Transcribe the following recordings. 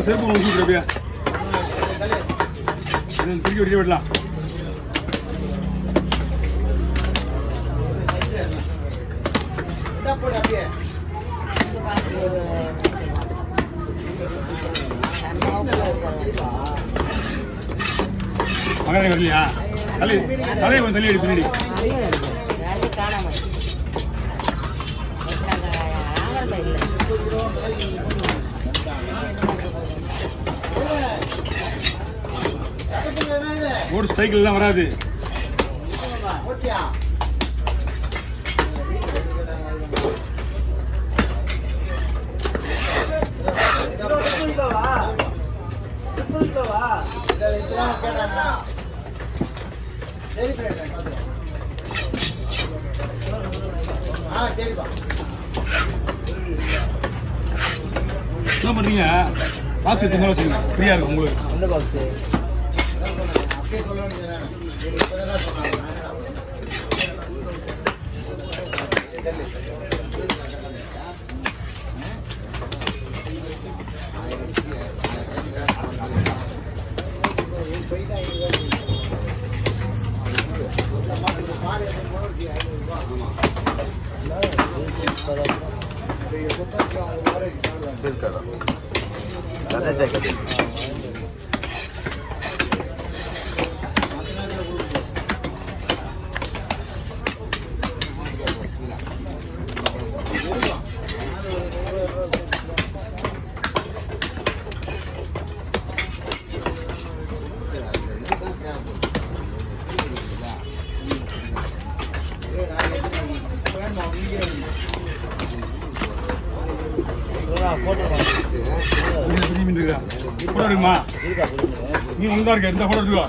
செருப்பு ஊசிட்டு திருக்கி வெட்டி விடலாம். மகனை வரலையா? தலையை கொஞ்சம் தள்ளி பின்னாடி. மோட்டர் சைக்கிள் எல்லாம் வராது. என்ன பண்றீங்க? பாக்ஸ் எடுத்து மேல வச்சுங்க, ஃப்ரீயா இருக்கும் உங்களுக்கு. எந்த பாக்ஸ்? நீ ஒன்றா இருக்க இந்த போட்டோ எடுத்துக்கோ.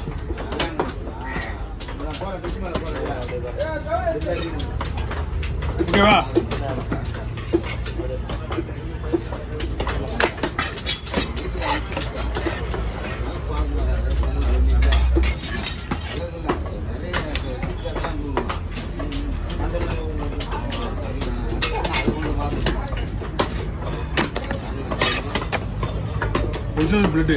ஓகேவா? கொஞ்சம் பிளட்டு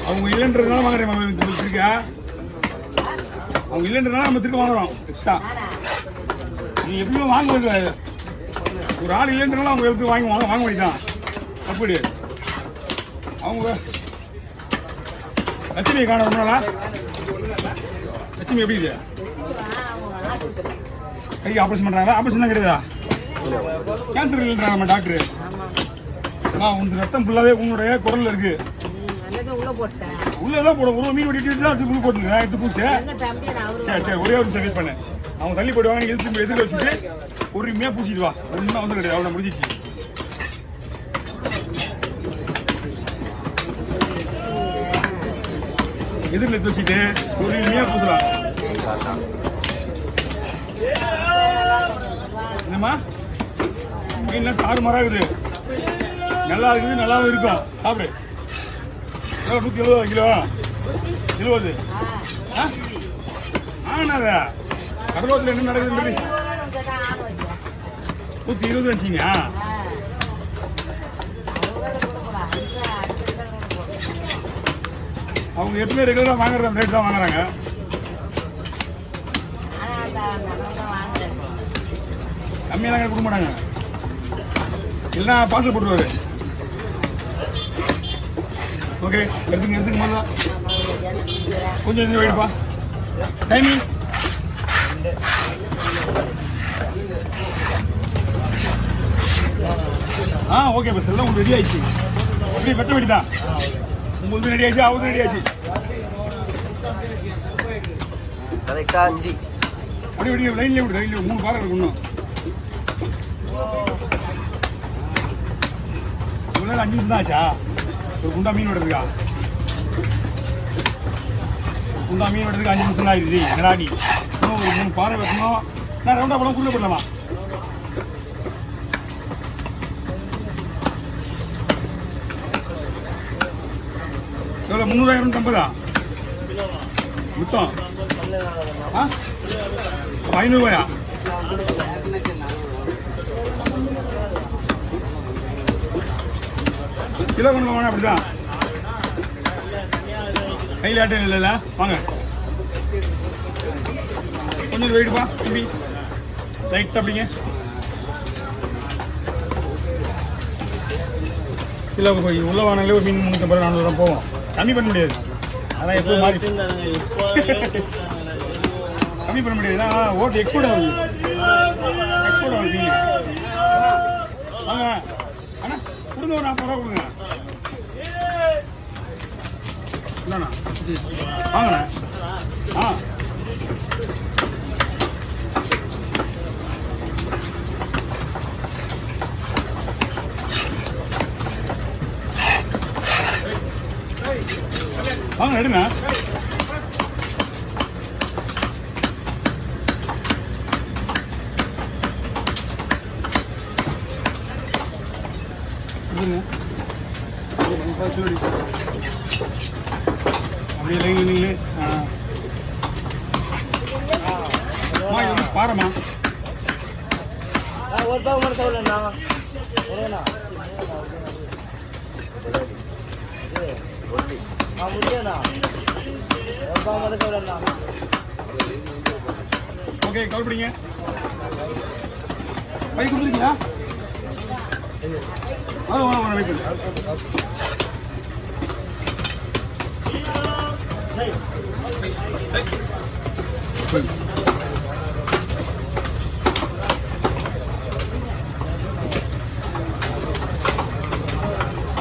அவங்க இல்லைன்றதுனால வாங்குறேன். திருக்கா அவங்க இல்லைன்றதுனால நம்ம திருக்க வாங்குறோம் எக்ஸ்ட்ரா. நீ எப்பயுமே வாங்குவது ஒரு ஆள் இல்லைன்றனால அவங்க எடுத்து வாங்க வேண்டியதான். அப்படி அவங்க லட்சுமி காணணும்னால லட்சுமி எப்படி இது கை ஆப்ரேஷன் பண்றாங்களா? ஆப்ரேஷன் தான் கிடையாதா? கேன்சர் இல்லைன்றாங்க நம்ம டாக்டரு. உனக்கு ரத்தம் ஃபுல்லாவே உன்னுடைய குரல்ல இருக்கு. உள்ளதான் போட ஒரு மீன் வெட்டிட்டு தான் புல் போட்டுங்க எடுத்து பூசு. சரி சரி, ஒரே ஒரு சர்வீஸ் பண்ணேன். அவங்க தள்ளி போடுவாங்க, நீங்க எதிர்த்து வச்சுட்டு பொறுமையா பூசிட்டு வா. ஒன்றும் வந்து கிடையாது, அவனை முடிஞ்சிச்சு. எதிரில் எடுத்து வச்சுட்டு பொறுமையா பூசலாம். என்னம்மா மீன்லாம் தாறு மரம் இருக்குது, நல்லா இருக்குது, நல்லாவும் இருக்கும். சாப்பிடு. 170 கிலோ 70. ஆனாதா கடலோட்டில் என்ன நடக்குது? 120 வச்சிங்க. அவங்க எப்பவுமே ரெகுலரா வாங்குற ரேட் தான் வாங்குறாங்க. கம்மியாக கொடுக்க மாட்டாங்க. இல்லைன்னா பார்சல் போட்டுருவாரு. ஓகே, எடுத்துங்க முதல்ல கொஞ்சம் இந்த வெயிட்ப்பா. டைமிங் ஓகே பஸ் எல்லாம் உங்களுக்கு ரெடி ஆயிடுச்சு. எப்படி வெட்ட வெடி தான் உங்களுக்கு ரெடி ஆயிடுச்சு, அவருக்கு ரெடி ஆயிடுச்சு. கரெக்டா 5 அப்படி வெடி லைன்லேயே விடு. லைன்லேயே 3 பாரம் இருக்கு இன்னும். 5 நிமிஷம் தான் ஆச்சா? ஒரு குண்டா மீன் விடுறதுக்கா? குண்டா மீன் விடுறதுக்கு 5 நிமிஷம் தான் ஆயிடுது. என்னடா நீ இன்னும் ஒரு 3 பாறை வைக்கணும். நான் ரவுண்டா போலாம் குள்ள போடலாமா? எவ்வளோ 300 250 மொத்தம் 500 ரூபாயா? கிலோ கொண்டு வாங்க. அப்படிதான் கையில் ஆட்டம் இல்லைல்ல. வாங்க கொஞ்சம் வெயிட்டுப்பா தம்பி. ரைட் அப்படிங்க. கிலோ உள்ள வாங்கினாலே ஒரு மீன் 350 400 போவோம். கம்மி பண்ண முடியாது. அதான் எப்போ மாறி கம்மி பண்ண முடியாது. ஓட்டு எக்ஸ்போர்ட் ஆகுது. எக்ஸ்போர்ட் ஆகுது மீன். வாங்க அண்ணா கொடுங்க. ஒரு 40 ரூபா கொடுங்க. என்னண்ணா வாங்கண்ணா. வாங்க எடுங்க. அப்படியே லைன் பாருமா. ஒரு பாவு மட்டும் சொல்லணும்ண்ணா. ஓகே கால் பண்ணிங்க. பை கொடுத்துருக்கீங்களா? வாங்க வெயிட் பண்ணு.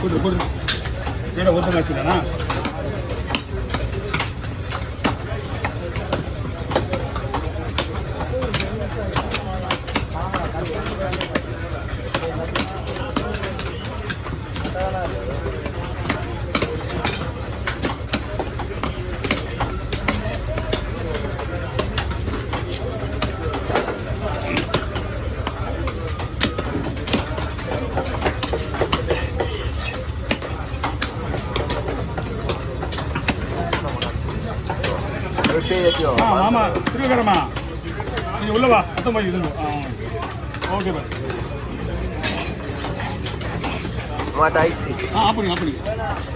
போட்டு ஏடா ஒருத்தர் வச்சுட்டானா? ஆமா திருவகரமா நீங்க உள்ளவா 19 இது. Okay bye. மாட்டாயிடுச்சு. அப்படிங்க.